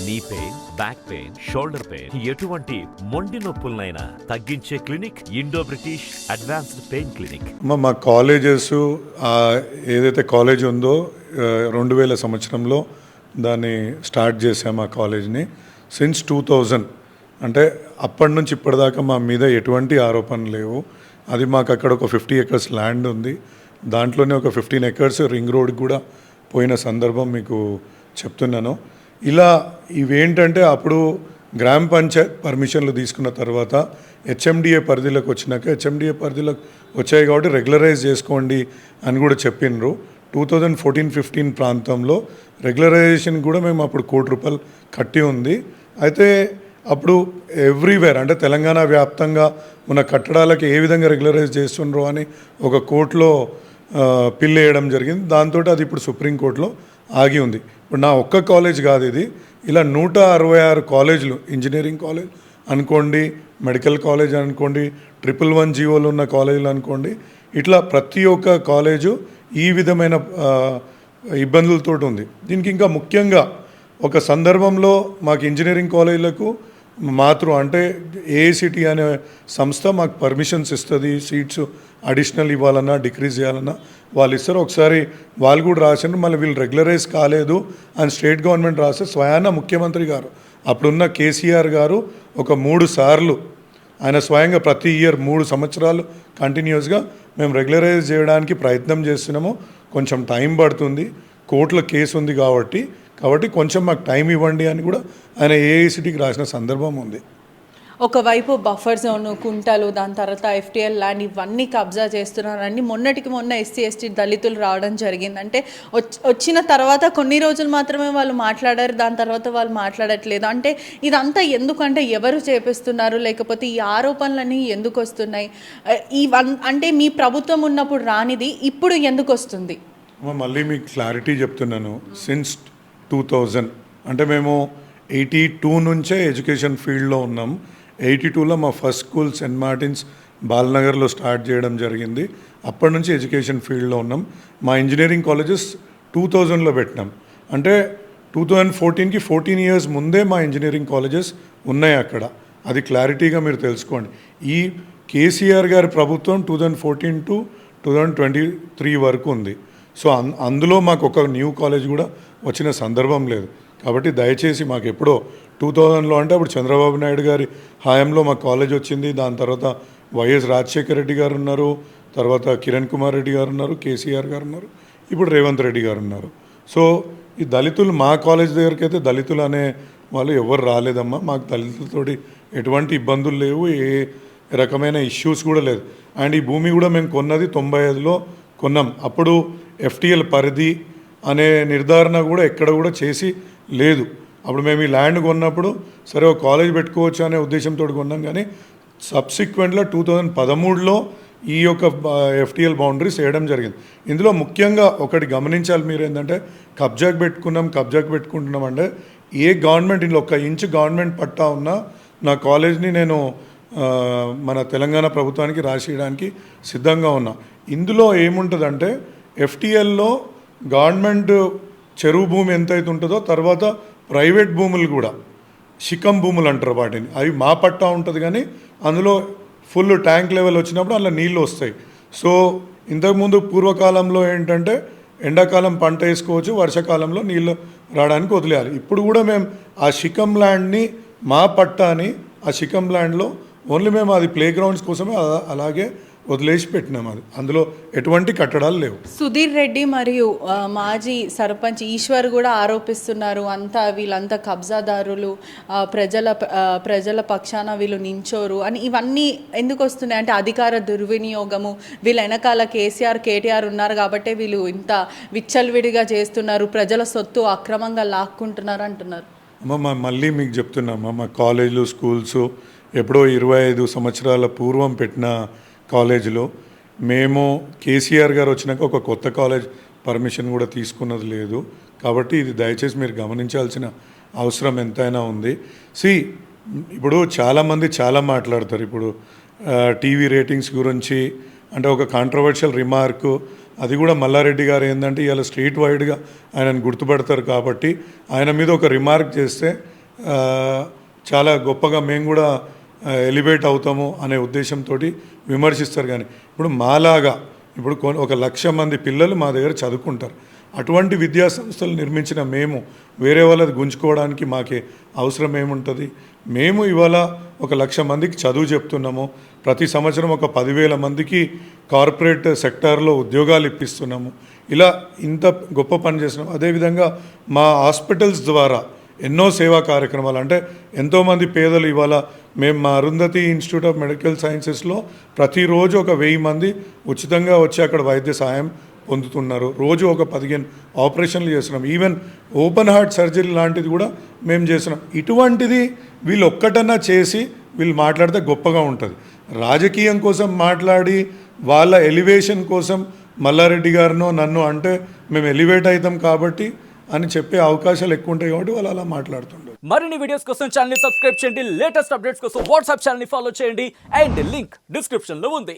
Knee pain, back pain, shoulder pain, ఎటువంటి మొండి నొప్పులనైనా తగ్గించే clinic Indo British advanced pain clinic. మా కాలేజెస్ ఏదైతే కాలేజ్ ఉందో 2000 సంవత్సరంలో దాన్ని స్టార్ట్ చేసాము ఆ కాలేజ్ని. సిన్స్ 2000 అంటే అప్పటి నుంచి ఇప్పటిదాకా మా మీద ఎటువంటి ఆరోపణలు లేవు. అది మాకు అక్కడ ఒక 50 acres ల్యాండ్ ఉంది. దాంట్లోనే ఒక 15 acres రింగ్ రోడ్కి కూడా పోయిన సందర్భం మీకు చెప్తున్నాను. ఇలా ఇవేంటంటే అప్పుడు గ్రామ పంచాయత్ పర్మిషన్లు తీసుకున్న తర్వాత హెచ్ఎండిఏ పరిధిలోకి వచ్చినాక హెచ్ఎండిఏ పరిధిలోకి వచ్చాయి కాబట్టి రెగ్యులరైజ్ చేసుకోండి అని కూడా చెప్పిండ్రు. 2014-15 ప్రాంతంలో రెగ్యులరైజేషన్ కూడా మేము అప్పుడు ₹1,00,00,000 కట్టి ఉంది. అయితే అప్పుడు ఎవ్రీవేర్ అంటే తెలంగాణ వ్యాప్తంగా ఉన్న కట్టడాలకు ఏ విధంగా రెగ్యులరైజ్ చేస్తుండ్రో అని ఒక కోర్టులో పిల్ వేయడం జరిగింది. దాంతో అది ఇప్పుడు సుప్రీంకోర్టులో ఆగి ఉంది. ఇప్పుడు నా ఒక్క కాలేజ్ కాదు ఇది, ఇలా 166 కాలేజీలు, ఇంజనీరింగ్ కాలేజ్ అనుకోండి, మెడికల్ కాలేజ్ అనుకోండి, 111 జీవోలు ఉన్న కాలేజీలు అనుకోండి, ఇట్లా ప్రతి ఒక్క కాలేజు ఈ విధమైన ఇబ్బందులతో ఉంది. దీనికి ఇంకా ముఖ్యంగా ఒక సందర్భంలో మాకు ఇంజనీరింగ్ కాలేజీలకు అంటే ఏఐసిటి అనే సంస్థ మాకు పర్మిషన్స్ ఇస్తుంది, సీట్స్ అడిషనల్ ఇవ్వాలన్నా డిక్రీజ్ చేయాలన్నా వాళ్ళు ఇస్తారు. ఒకసారి వాళ్ళు కూడా రాశారు, మళ్ళీ వీళ్ళు రెగ్యులరైజ్ కాలేదు అని స్టేట్ గవర్నమెంట్ రాస్తే స్వయాన ముఖ్యమంత్రి గారు అప్పుడున్న కేసీఆర్ గారు ఒక 3 సార్లు ఆయన స్వయంగా ప్రతి ఇయర్ 3 సంవత్సరాలు కంటిన్యూస్గా మేము రెగ్యులరైజ్ చేయడానికి ప్రయత్నం చేస్తున్నాము. కొంచెం టైం పడుతుంది, కోర్టులో కేసు ఉంది కాబట్టి కొంచెం మాకు టైం ఇవ్వండి అని కూడా ఆయన ఏఐసిటీకి రాసిన సందర్భం ఉంది. ఒకవైపు బఫర్ జోన్, కుంటలు, దాని తర్వాత ఎఫ్టీఎల్ ల్యాండ్ ఇవన్నీ కబ్జా చేస్తున్నారని మొన్నటికి మొన్న ఎస్సీ ఎస్టీ దళితులు రావడం జరిగింది. అంటే వచ్చిన తర్వాత కొన్ని రోజులు మాత్రమే వాళ్ళు మాట్లాడారు, దాని తర్వాత వాళ్ళు మాట్లాడట్లేదు. అంటే ఇదంతా ఎందుకంటే ఎవరు చేపిస్తున్నారు, లేకపోతే ఈ ఆరోపణలన్నీ ఎందుకు వస్తున్నాయి? అంటే మీ ప్రభుత్వం ఉన్నప్పుడు రానిది ఇప్పుడు ఎందుకు వస్తుంది? మళ్ళీ మీకు క్లారిటీ చెప్తున్నాను. సిన్స్ 2000 అంటే మేము 82 నుంచే ఎడ్యుకేషన్ ఫీల్డ్లో ఉన్నాం. 82లో మా ఫస్ట్ స్కూల్ సెయింట్ మార్టిన్స్ బాలనగర్లో స్టార్ట్ చేయడం జరిగింది. అప్పటి నుంచి ఎడ్యుకేషన్ ఫీల్డ్లో ఉన్నాం. మా ఇంజనీరింగ్ కాలేజెస్ 2000లో పెట్టినాం. అంటే 2014కి 14 years ముందే మా ఇంజనీరింగ్ కాలేజెస్ ఉన్నాయి అక్కడ. అది క్లారిటీగా మీరు తెలుసుకోండి. ఈ కేసీఆర్ గారి ప్రభుత్వం 2014 to 2023 వరకు ఉంది. సో అందులో మాకు ఒక న్యూ కాలేజ్ కూడా వచ్చిన సందర్భం లేదు. కాబట్టి దయచేసి మాకు ఎప్పుడో 2000లో అంటే అప్పుడు చంద్రబాబు నాయుడు గారి హయాంలో మాకు కాలేజ్ వచ్చింది. దాని తర్వాత వైఎస్ రాజశేఖర రెడ్డి గారు ఉన్నారు, తర్వాత కిరణ్ కుమార్ రెడ్డి గారు ఉన్నారు, కేసీఆర్ గారు ఉన్నారు, ఇప్పుడు రేవంత్ రెడ్డి గారు ఉన్నారు. సో ఈ దళితులు మా కాలేజ్ దగ్గరికి అయితే దళితులు అనే వాళ్ళు ఎవరు రాలేదమ్మా. మాకు దళితులతోటి ఎటువంటి ఇబ్బందులు లేవు, ఏ రకమైన ఇష్యూస్ కూడా లేదు. అండ్ ఈ భూమి కూడా మేము కొన్నది 95లో కొన్నాం. అప్పుడు ఎఫ్టీఎల్ పరిధి అనే నిర్ధారణ కూడా ఎక్కడ కూడా చేసి లేదు. అప్పుడు మేము ఈ ల్యాండ్ కొన్నప్పుడు సరే ఒక కాలేజ్ పెట్టుకోవచ్చు అనే ఉద్దేశంతో కొన్నాం. కానీ సబ్సిక్వెంట్లో 2013లో ఈ యొక్క ఎఫ్టీఎల్ బౌండరీస్ వేయడం జరిగింది. ఇందులో ముఖ్యంగా ఒకటి గమనించాలి మీరు, ఏంటంటే కబ్జాకు పెట్టుకుంటున్నాం అంటే ఏ గవర్నమెంట్ ఇందులో 1 ఇంచ్ గవర్నమెంట్ పట్టా ఉన్నా నా కాలేజ్ని నేను మన తెలంగాణ ప్రభుత్వానికి రాసియడానికి సిద్ధంగా ఉన్నా. ఇందులో ఏముంటుందంటే ఎఫ్టీఎల్లో గవర్నమెంట్ చెరువు భూమి ఎంతైతే ఉంటుందో తర్వాత ప్రైవేట్ భూములు కూడా శిఖం భూములు అంటారు వాటిని, అవి మా పట్టా ఉంటుంది. కానీ అందులో ఫుల్ ట్యాంక్ లెవెల్ వచ్చినప్పుడు అందులో నీళ్ళు వస్తాయి. సో ఇంతకుముందు పూర్వకాలంలో ఏంటంటే ఎండాకాలం పంట వేసుకోవచ్చు, వర్షాకాలంలో నీళ్ళు రావడానికి వదిలేయాలి. ఇప్పుడు కూడా మేము ఆ శిఖం ల్యాండ్ని మా పట్టాని ఆ శిఖం ల్యాండ్లో ఓన్లీ మేము అది ప్లే గ్రౌండ్స్ కోసమే అలాగే వదిలేసి పెట్టినాం. అది అందులో ఎటువంటి కట్టడాలు లేవు. సుధీర్ రెడ్డి మరియు మాజీ సర్పంచ్ ఈశ్వర్ కూడా ఆరోపిస్తున్నారు, వీళ్ళంతా కబ్జాదారులు, ప్రజల పక్షాన వీళ్ళు నించోరు అని. ఇవన్నీ ఎందుకు వస్తున్నాయి అంటే అధికార దుర్వినియోగము, వీళ్ళ వెనకాల కేటీఆర్ ఉన్నారు కాబట్టి వీళ్ళు ఇంత విచ్చలవిడిగా చేస్తున్నారు, ప్రజల సొత్తు అక్రమంగా లాక్కుంటున్నారు అంటున్నారు. మళ్ళీ మీకు చెప్తున్నామా, మా కాలేజీలు స్కూల్స్ ఎప్పుడో 25 సంవత్సరాల పూర్వం పెట్టిన కాలేజీలో మేము కేసీఆర్ గారు వచ్చినాక ఒక కొత్త కాలేజ్ పర్మిషన్ కూడా తీసుకున్నది లేదు. కాబట్టి ఇది దయచేసి మీరు గమనించాల్సిన అవసరం ఎంతైనా ఉంది. ఇప్పుడు చాలామంది చాలా మాట్లాడతారు. ఇప్పుడు టీవీ రేటింగ్స్ గురించి అంటే ఒక కాంట్రవర్షియల్ రిమార్కు అది కూడా మల్లారెడ్డి గారు ఏంటంటే ఇవాళ స్ట్రీట్ వైడ్గా ఆయనను గుర్తుపడతారు కాబట్టి ఆయన మీద ఒక రిమార్క్ చేస్తే చాలా గొప్పగా మేము కూడా ఎలివేట్ అవుతాము అనే ఉద్దేశంతో విమర్శిస్తారు. కానీ ఇప్పుడు మాలాగా ఇప్పుడు 1,00,000 మంది పిల్లలు మా దగ్గర చదువుకుంటారు. అటువంటి విద్యా సంస్థలు నిర్మించిన మేము వేరే వాళ్ళది గుంజుకోవడానికి మాకే అవసరం ఏముంటుంది? మేము ఇవాళ 1,00,000 మందికి చదువు చెప్తున్నాము. ప్రతి సంవత్సరం ఒక 10,000 మందికి కార్పొరేట్ సెక్టార్లో ఉద్యోగాలు ఇప్పిస్తున్నాము. ఇలా ఇంత గొప్ప పని చేస్తున్నాం. అదేవిధంగా మా హాస్పిటల్స్ ద్వారా ఎన్నో సేవా కార్యక్రమాలు, అంటే ఎంతోమంది పేదలు ఇవాళ మేము మా అరుంధతి ఇన్స్టిట్యూట్ ఆఫ్ మెడికల్ సైన్సెస్లో ప్రతిరోజు ఒక 1000 మంది ఉచితంగా వచ్చి అక్కడ వైద్య సహాయం పొందుతున్నారు. రోజు ఒక 15 ఆపరేషన్లు చేస్తున్నాం. ఈవెన్ ఓపెన్ హార్ట్ సర్జరీ లాంటిది కూడా మేము చేస్తున్నాం. ఇటువంటిది వీళ్ళు ఒక్కటన్నా చేసి వీళ్ళు మాట్లాడితే గొప్పగా ఉంటుంది. రాజకీయం కోసం మాట్లాడి వాళ్ళ ఎలివేషన్ కోసం మల్లారెడ్డి గారినో నన్ను అంటే మేము ఎలివేట్ అవుతాం కాబట్టి అని చెప్పే అవకాశాలు ఎక్కువ ఉంటాయి కాబట్టి వాళ్ళు అలా మాట్లాడుతుంటారు. మరిన్ని వీడియోస్ కోసం ఛానల్ ని సబ్స్క్రైబ్ చేయండి. లేటెస్ట్ అప్డేట్స్ కోసం వాట్సాప్ ఛానల్ ని ఫాలో చేయండి. అండ్ లింక్ డిస్క్రిప్షన్ లో ఉంది.